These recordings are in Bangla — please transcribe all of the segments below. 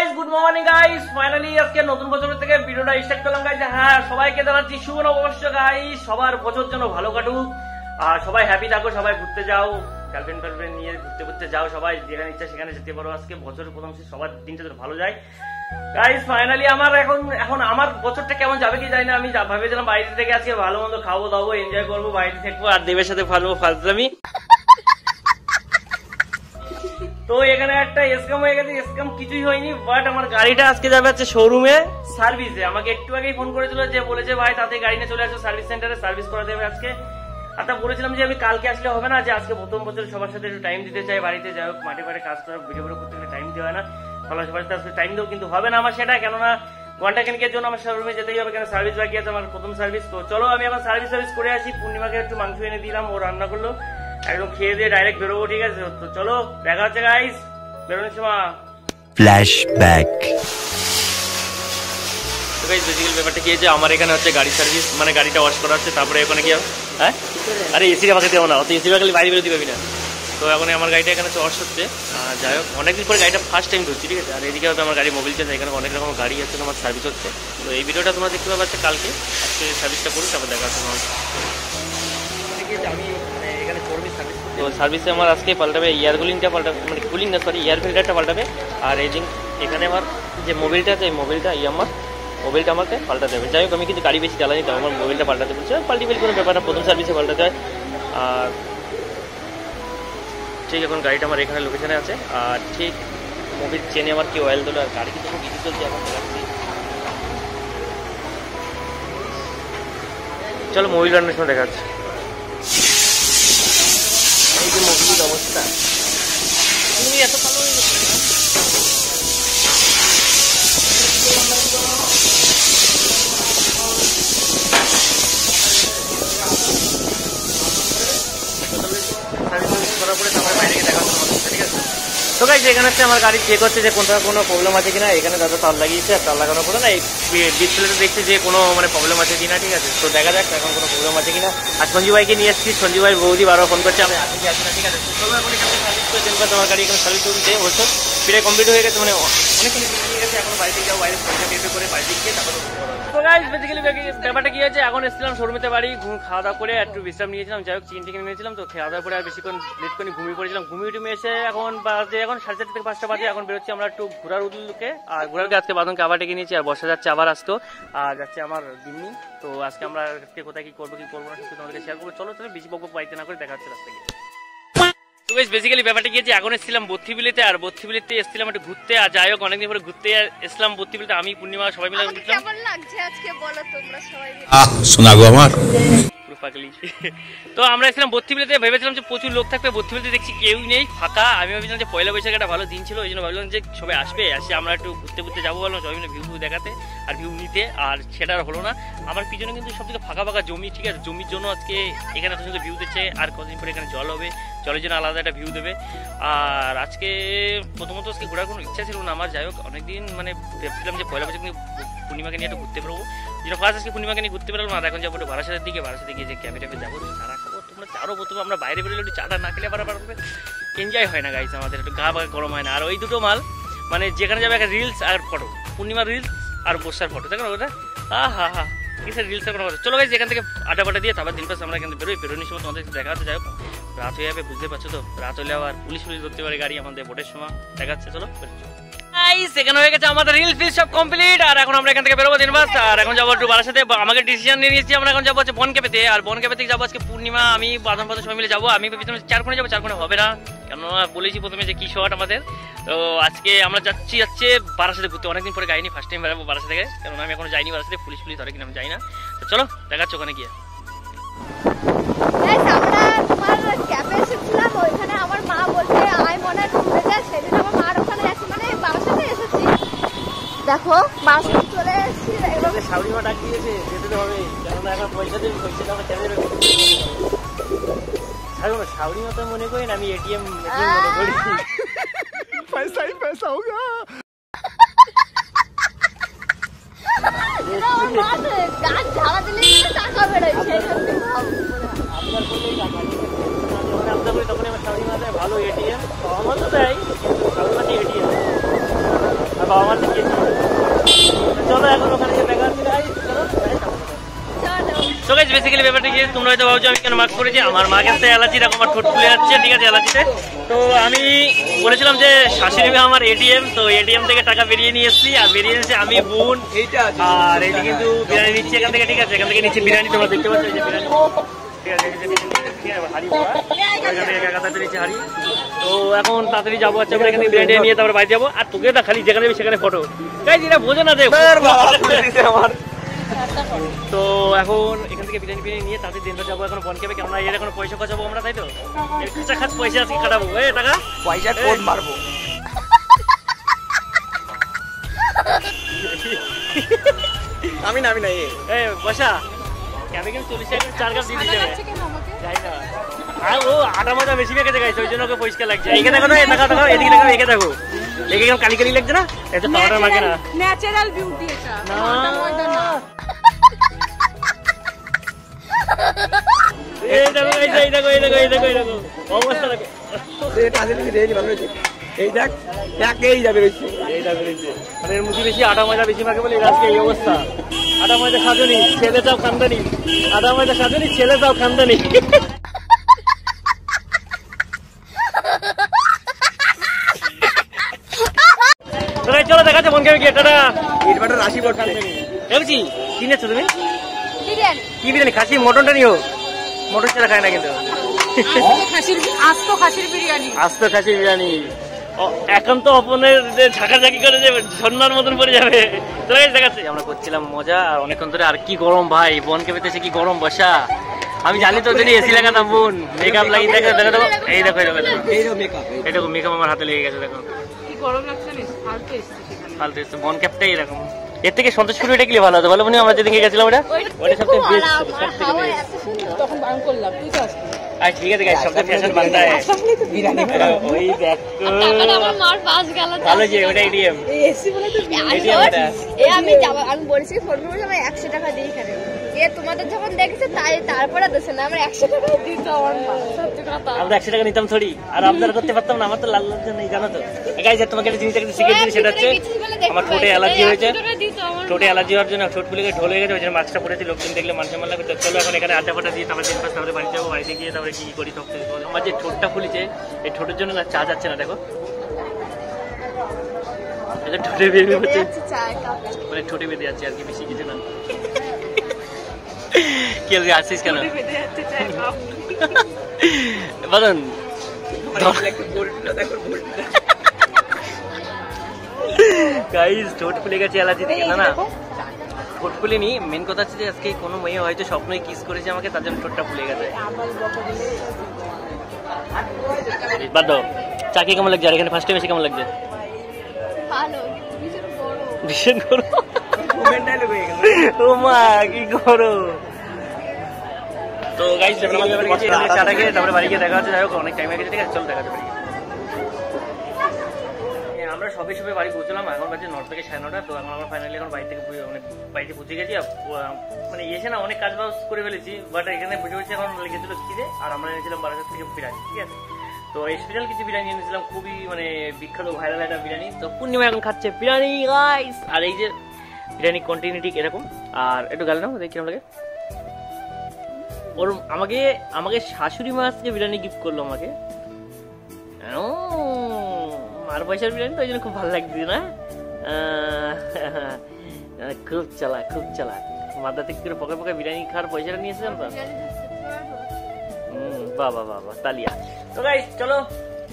Guys, good morning guys. Finally আজকে নতুন বছরের থেকে ভিডিওটা স্টার্ট করলাম গাইস। হ্যাঁ, সবাইকে জানাচ্ছি শুভ নববর্ষ গাইস। সবার বছর যেন ভালো কাটুক আর সবাই হ্যাপি থাকো। সবাই ঘুরতে যাও, গার্লফ্রেন্ড নিয়ে ঘুরতে যাও, সবাই যেখানে ইচ্ছা সেখানে যেতে পারো। আজকে বছরের প্রথম সবার দিনটা যেন ভালো যায় গাইস। ফাইনালি আমার এখন আমার বছরটা কেমন যাবে কি জানি না। আমি ভেবেছিলাম বাড়িতে থেকে আজকে ভালো মন্দ খাবো দাবো, এনজয় করবো, বাড়িতে থাকবো আর দেবের সাথে ফালতামি। তো এখানে একটা স্ক্যাম হয়ে গেছে। স্ক্যাম কিছুই হয়নি, বাট আমার গাড়িটা আজকে যাবে হচ্ছে শোরুমে সার্ভিসে। আমাকে একটু আগেই ফোন করেছিল, যে বলেছে ভাই তাতে গাড়ি নিয়ে চলে আসো সার্ভিস সেন্টারে, সার্ভিস করা দেবে আজকে। আর তা বলেছিলাম যে আমি কালকে আসলে হবে না, যে আজকে প্রথম বছর সবার সাথে একটু টাইম দিতে চাই। বাড়িতে যাই হোক, মাঠে মাঠে কাজ করা, ভিডিও করতে টাইম দেওয়া হয় না, সবার সাথে আজকে টাইম দেবো, কিন্তু হবে না আমার সেটা। কেননা ঘন্টা খানিকের জন্য আমার শোরুমে যেতেই হবে, কেন সার্ভিস বাকি আছে আমার প্রথম সার্ভিস। তো চলো আমি এখন সার্ভিস করে আসি। পূর্ণিমাকে একটু মাংস এনে দিলাম, ও রান্না করলো, একদম খেয়ে দিয়ে ডাইরেক্ট বেরোবো। ঠিক আছে, তো চলো দেখা হচ্ছে গাইস বেরোনোর সময়। ফ্ল্যাশব্যাক। তো গাইস বেসিক্যালি ব্যাপারটা কি, যে আমার এখানে হচ্ছে গাড়ি সার্ভিস, মানে গাড়িটা ওয়াশ করা হচ্ছে, তারপরে এখানে কি হ্যাঁ আরে এসিটা পাখি দেবো না, অত এসি পাখি বাইরে বেরোতে পারবি না। তো এখন আমার গাড়িটা এখানে ওয়াশ হচ্ছে। যাই হোক, অনেকদিন পরে গাড়িটা ফার্স্ট টাইম ধরছি। ঠিক আছে, আর এদিকে হবে আমার গাড়ি মোবিল চেঞ্জ, এখানে অনেক রকম গাড়ি আছে, আমার সার্ভিস হচ্ছে। তো এই ভিডিওটা তোমরা দেখতে পাবে কালকে। আজকে সার্ভিসটা করুন, তারপর দেখা হচ্ছে তোমার। আমি মানে এখানে শোরুমে সার্ভিস, তো সার্ভিসে আমার আজকে পাল্টাবে এয়ার কুলিংটা পাল্টাবে, মানে কুলিং না সরি এয়ার ফিল্টারটা পাল্টাবে। আর এই দিন এখানে আমার যে মোবিলটা আছে, এই মোবিলটা আমার মোবিলটা আমাকে পাল্টাতে হবে। যাই হোক, আমি কিন্তু গাড়ি বেশি চালানি, তো আমার মোবিলটা পাল্টাতে বলছে। পাল্টিবেল কোনো ব্যাপার না, প্রথম সার্ভিসে পাল্টাতে হয়। আর ঠিক এখন গাড়িটা আমার এখানে লোকেশনে আছে, আর ঠিক মোবিল চেনে আমার কি অয়েল দিল। আর গাড়ি কিন্তু খুব ইজি চলছে এখন দেখাচ্ছি। চলো মোবিল রান্নার সময় দেখা যাচ্ছে। এই যে মোবিলের অবস্থা, তুমি এত ভালো হয়ে গেছে না? তো গাইস এখানে হচ্ছে আমার গাড়ি চেক হচ্ছে যে কোনটা কোনো প্রবলেম আছে কিনা। এখানে দাদা তার লাগিয়েছে, আর তার লাগানোর পরে না এই ডিসপ্লেতে দেখছে যে কোনো মানে প্রবলেম আছে কিনা। ঠিক আছে, তো দেখা যাক এখন কোনো প্রবলেম আছে কিনা। আর সঞ্জু ভাইকে নিয়ে এসেছি, সঞ্জু ভাই বৌদি বারবার ফোন করছে আমি আসি না। ঠিক আছে, চলো এখন এখানে সার্ভিস করে দেবো। তোমার গাড়ি এখানে সার্ভিস করতে অবশ্য ফিরে কমপ্লিট হয়ে গেছে, মানে অনেকখানি নিয়ে গেছে। এখন বাড়িতে যাও, বাইরে ফোনটা করে বাড়িতে গিয়ে তারপর। তো গাইস বেসিক্যালি ব্যাপারটা কি হয়েছে, এখন এসেছিলাম শোরুমেতে বাড়ি, খাওয়া দাওয়া করে একটু বিশ্রাম নিয়েছিলাম। যাই হোক, চিকেন টিকেন নিয়েছিলাম, তো খাওয়া দাওয়া করে আর বেশিক্ষণ লেট করে ঘুমিয়ে পড়েছিলাম। ঘুমিয়ে এসে এখন বাজে এখন 4:30 থেকে 5টা বাজে। এখন বেরোচ্ছি আমরা একটু ঘোরার উদ্যোগে। আর ঘোরারকে আজকে বাদনকে আবার ডেকে নিয়েছি, আর বর্ষা যাচ্ছে আবার আসতো, আর যাচ্ছে আমার দিননি। তো আজকে আমরা আজকে কোথায় কি করবো না সেটা তোমাদেরকে শেয়ার করবো। চলো তাহলে বেশি বকবক বাড়িতে না করে দেখা হচ্ছে রাস্তা গিয়ে। তো বেশ বেসিক্যালি ব্যাপারটা গিয়েছে, এখন এসেছিলাম বত্রিবিলিতে, আর বত্রিবিলিতে এসেছিলাম একটু ঘুরতে। আর যাই হোক, অনেকদিন পরে ঘুরতে এসেছিলাম বত্রিবিলিতে, আমি পূর্ণিমা সবাই মিলে ঘুরলাম। কেমন লাগছে আজকে বলো তোমরা সবাই মিলে? শোনা গো আমার পাগলি। তো আমরা এসেছিলাম বত্রিবিলিতে, ভেবেছিলাম যে প্রচুর লোক থাকবে। বত্রিবিলিতে দেখছি কেউই নেই, ফাঁকা। আমি ভেবেছিলাম যে পয়লা বৈশাখ একটা ভালো দিন ছিল, ওই জন্য ভাবলাম যে সবাই আসে আমরা একটু ঘুরতে যাবো, বললাম সবাই মিলে ভিউ দেখাতে আর ভিউ নিতে। আর সেটা আর হলো না। আমার পিছনে কিন্তু সব থেকে ফাঁকা জমি। ঠিক আছে, জমির জন্য আজকে এখানে এত সুন্দর ভিউ দিচ্ছে। আর কতদিন পরে এখানে জল হবে, জলের জন্য আলাদা একটা ভিউ দেবে। আর আজকে প্রথমত আজকে ঘোরার কোনো ইচ্ছা ছিল না আমার। যাই হোক, অনেকদিন মানে ভেবেছিলাম যে পয়লা বৈশাখ পূর্ণিমাকে নিয়ে একটু ঘুরতে বেরোবো, যেটা ফার্স্ট আজকে পূর্ণিমাকে নিয়ে ঘুরতে বেরোলাম। আর এখন যাবো একটু বারাসাতের দিকে, বারাসাতে গিয়ে যে ক্যাফে যাবো, চারা খাবো। তোমরা চারও প্রথমে আমরা বাইরে বেরোলে একটু চাটা না খেলে বারবার এনজয় হয় না গাইছে, আমাদের একটু গা গরম হয় না। আর ওই দুটো মাল মানে যেখানে যাবে একটা রিলস আর ফটো, পূর্ণিমার রিলস আর বর্ষার ফটো, দেখো ওটা হা কিসের রিলস আর কোনো কথা। চলো গাইছে এখান থেকে আড্ডা দিয়ে তারপর দিন পাশে আমরা এখান থেকে বেরোনোর সময় তোমাদের দেখা হচ্ছে। যাই হোক, রাত হয়ে যাবে, বুঝতে পারছো তো, রাত হলে আবার পুলিশ ধরতে পারে গাড়ি আমাদের ভোটের সময়। দেখা যাচ্ছে, চলো এখানে হয়ে গেছে আমাদের রিল ফিল সব কমপ্লিট। আর এখন আমরা এখান থেকে বেরোবো দিনবাস। আর এখন যাবো একটু বারাসাতে, আমাকে ডিসিশন নিয়ে নিয়েছি আমরা এখন যাবো হচ্ছে বনক্যাফেতে। আর বনক্যাফে থেকে যাবো আজকে পূর্ণিমা, আমি বাদন সবাই মিলে যাবো। আমি ভেবেছিলাম 4 কোণে যাবো, 4 কোণে হবে না, কেননা বলেছি প্রথমে যে কি শট আমাদের। তো আজকে আমরা যাচ্ছি বারাসাতে ঘুরতে। অনেকদিন পরে গাইনি, ফার্স্ট টাইম বেরোবো বারাসা থেকে, কেননা আমি এখনো যাইনি বারাসাতে। পুলিশ ধরে কিনা আমি যাই না। তো চলো দেখাচ্ছ ওখানে গিয়ে। আমরা তোমার ক্যাফে এসেছিলাম, ওইখানে আমার মা বলছে আয় মনে ঘুরতে যা। সেদিন আমার মার ওখানে যাচ্ছি, মানে বারাসাতে এসেছি। দেখো মাছ চলে এসেছি, এভাবে শাউরি মা ডাক দিয়েছে, যেতে হবে, কেননা এখন পয়সা দেবে, পয়সা আমার কেন দেবে। শাউরি মতো মনে করি না, আমি এটিএম মনে করি। পয়সা হি পয়সা হোগা। গাছ ঝাড়া দিলে টাকা বেরোয়, সেই সত্যি ভাব আপনার বললেই টাকা আপনার করি, তখন আমার শাউরি মাথায় ভালো এটিএম আমার তো দেয়, শাউরি মাথায় এটিএম। বাবা মা থেকে চলো এখন ওখানে গিয়ে দেখা হচ্ছে তো গাইস বেসিক্যালি ব্যাপারটা কি তোমরা হয়তো ভাবছো আমি কেন মাস্ক পরেছি আমার মার কাছে অ্যালার্জি এরকম আমার ঠোঁট ফুলে যাচ্ছে ঠিক আছে অ্যালার্জিতে তো আমি বলেছিলাম যে শাশুড়ি মা আমার এটিএম তো এটিএম থেকে টাকা বেরিয়ে নিয়ে এসেছি আর বেরিয়ে এসেছে আমি বোন আর এইটি কিন্তু বিরিয়ানি নিচ্ছি এখান থেকে ঠিক আছে এখান থেকে নিচ্ছি বিরিয়ানি তোমরা দেখতে পাচ্ছ এই যে বিরিয়ানি ঠিক আছে হাড়ি হাড়ি তো এখন তাড়াতাড়ি যাবো আচ্ছা আমরা এখানে বিরিয়ানি নিয়ে তারপরে বাড়ি যাবো আর তোকে না খালি যেখানে সেখানে ফটো গাইস এটা বোঝো না দেখ আমার তো এখন এখান থেকে বিরিয়ানি নিয়ে তাদের দিনটা যাবো এখন বন ক্যাবে কেননা এর এখন পয়সা কাটাবো আমরা তাই তো এর খাত পয়সা আজকে কাটাবো টাকা পয়সা কোড মারবো আমি না পয়সা ক্যাবে কিন্তু 40 টাকা 4 কাপ দিয়ে দিতে হবে যাই না আর ও আটা মজা বেশি মেখেছে গাইছে ওই জন্য ওকে পরিষ্কার লাগছে এইকে দেখো না দেখো এদিকে দেখো একে দেখো একে কেমন কালি কালি লাগছে না এটা পাউডার মাখে না ন্যাচারাল বিউটি এটা না এই দেখো অবস্থা দেখো এই দেখ একেই যাবে মানে এর মুখে বেশি আটা ময়দা বেশি মাখে বলে আজকে এই অবস্থা আটা ময়দা সাজনি ছেলে যাও খানদানি আটা ময়দা সাজনি ছেলে যাও খানদানি চলো দেখাচ্ছে মন কেমন কি একটা রাশি পড়ছে ভেবেছি কি নিচ্ছ তুমি বিরিয়ানি কি বিরিয়ানি খাসি মটনটা নিও মটন ছাড়া খায় না কিন্তু আস্ত খাসির বিরিয়ানি এখন তো অপনের ঝাঁকাঝাঁকি করে যে ঝর্ণার মতন পড়ে যাবে দেখাচ্ছে আমরা করছিলাম মজা আর অনেকক্ষণ ধরে আর কি গরম ভাই বনকে পেতেছে কি গরম বসা আমি জানি তো যদি এসি লাগাতাম বোন মেকআপ লাগিয়ে দেখো দেখো এই দেখো এইরকম মেকআপ আমার হাতে লেগে গেছে দেখো ফালতু এসছে বন ক্যাপটাই এরকম এর থেকে সন্তোষপুর এটা গেলে ভালো হতো ভালো মনে আমরা যেদিকে গেছিলাম ওটা সবথেকে বেস্ট তখন বারণ করলাম তুই তো আসবি আর ঠিক আছে গাইস সবথেকে ফ্যাশন বান্দা বিরিয়ানি ওই দেখো আমার মার পাস গেল ভালো যে ওটা এটিএম এসি বলে তো আমি আমি বলছি ফোন করে আমি 100 টাকা দিই এখানে এ তোমাদের যখন দেখেছে তাই তারপরে দেছে না আমরা 100 টাকা দিই তো আমার মা সত্যি কথা আমরা 100 টাকা নিতাম থোড়ি আর আবদার করতে পারতাম না আমার তো লাল লাল নেই জানো তো গাইস তোমাকে একটা জিনিস শিখিয়ে দিই সেটা হচ্ছে আমার ঠোঁটে অ্যালার্জি হয়েছে ঠোঁটে অ্যালার্জি হওয়ার জন্য ঠোঁট ফুলে ঢোল হয়ে গেছে ওই জন্য মাস্কটা পরেছি লোকজন দেখলে মানুষ মাল লাগবে চলো এখন এখানে আড্ডা ফাটা দিয়ে তারপরে 3 পাঁচ তারপরে বাড়ি যাবো বাড়িতে গিয়ে তারপরে কি করি সব কিছু আমার যে ঠোঁটটা ফুলেছে এই ঠোঁটের জন্য না চা যাচ্ছে না দেখো এটা ঠোঁটে বেরিয়ে হচ্ছে মানে ঠোঁটে বেঁধে যাচ্ছে আর কি বেশি কিছু না কি আজকে আসছিস কেন বলুন গাইস ঠোঁট ফুলে গেছে অ্যালার্জি থেকে না ঠোঁট ফুলেনি মেন কথা হচ্ছে যে আজকে কোনো মেয়ে হয়তো স্বপ্নই কিস করেছে আমাকে তার জন্য ঠোঁটটা ফুলে গেছে বাদ দাও চাকি কেমন লাগছে আর এখানে ফার্স্ট টাইম এসে কেমন লাগছে ভীষণ গরম ও মা কি গরম তো গাইস চাটা খেয়ে তারপরে বাড়ি গিয়ে দেখা হচ্ছে যাই হোক অনেক টাইম হয়ে গেছে ঠিক আছে চলো দেখা যাবে আমরা সবে সবে বাড়ি পৌঁছলাম এখন বাজে 9 থেকে 9:30 তো এখন আমরা ফাইনালি এখন বাড়ি থেকে মানে বাড়িতে পৌঁছে গেছি মানে এসে না অনেক কাজ বাজ করে ফেলেছি বাট এখানে বসে বসে এখন লেগেছিল খিদে আর আমরা এনেছিলাম বারাসাত থেকে বিরিয়ানি ঠিক আছে তো স্পেশাল কিছু বিরিয়ানি এনেছিলাম খুবই মানে বিখ্যাত ভাইরাল একটা বিরিয়ানি তো পূর্ণিমা এখন খাচ্ছে বিরিয়ানি গাইস আর এই যে বিরিয়ানি কন্টিনিউটি এরকম আর একটু গাল নাও দেখি কেমন লাগে ওর আমাকে শাশুড়ি মা আজকে বিরিয়ানি গিফট করলো আমাকে আর পয়সার বিরিয়ানি তো ওই জন্য খুব ভালো লাগছে না খুব চালাক মাথা থেকে করে পকে পকে বিরিয়ানি খাওয়ার পয়সাটা নিয়ে এসেছিলাম তো বাবা তালিয়া তো গাইস চলো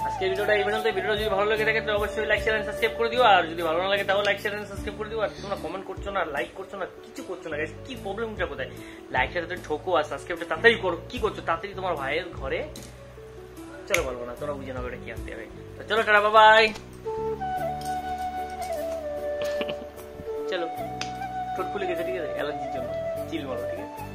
আজকের ভিডিওটা এই পর্যন্ত ভিডিওটা যদি ভালো লাগে থাকে তো অবশ্যই লাইক শেয়ার এন্ড সাবস্ক্রাইব করে দিও আর যদি ভালো না লাগে তাও লাইক শেয়ার এন্ড সাবস্ক্রাইব করে দিও আর তোমরা কমেন্ট করছো না লাইক করছো না কিছু করছো না গাইস কি প্রবলেমটা কোথায় লাইক শেয়ার তো ঠোকো আর সাবস্ক্রাইবটা তাড়াতাড়ি করো কি করছো তাড়াতাড়ি তোমার ভাইয়ের ঘরে চলো বলবো না তোমরা বুঝে নেবে এটা কি আসতে হবে তো চলো টাটা বাই চলো ঠোঁট ফুলে গেছে ঠিক আছে অ্যালার্জির জন্য চিল মারো ঠিক আছে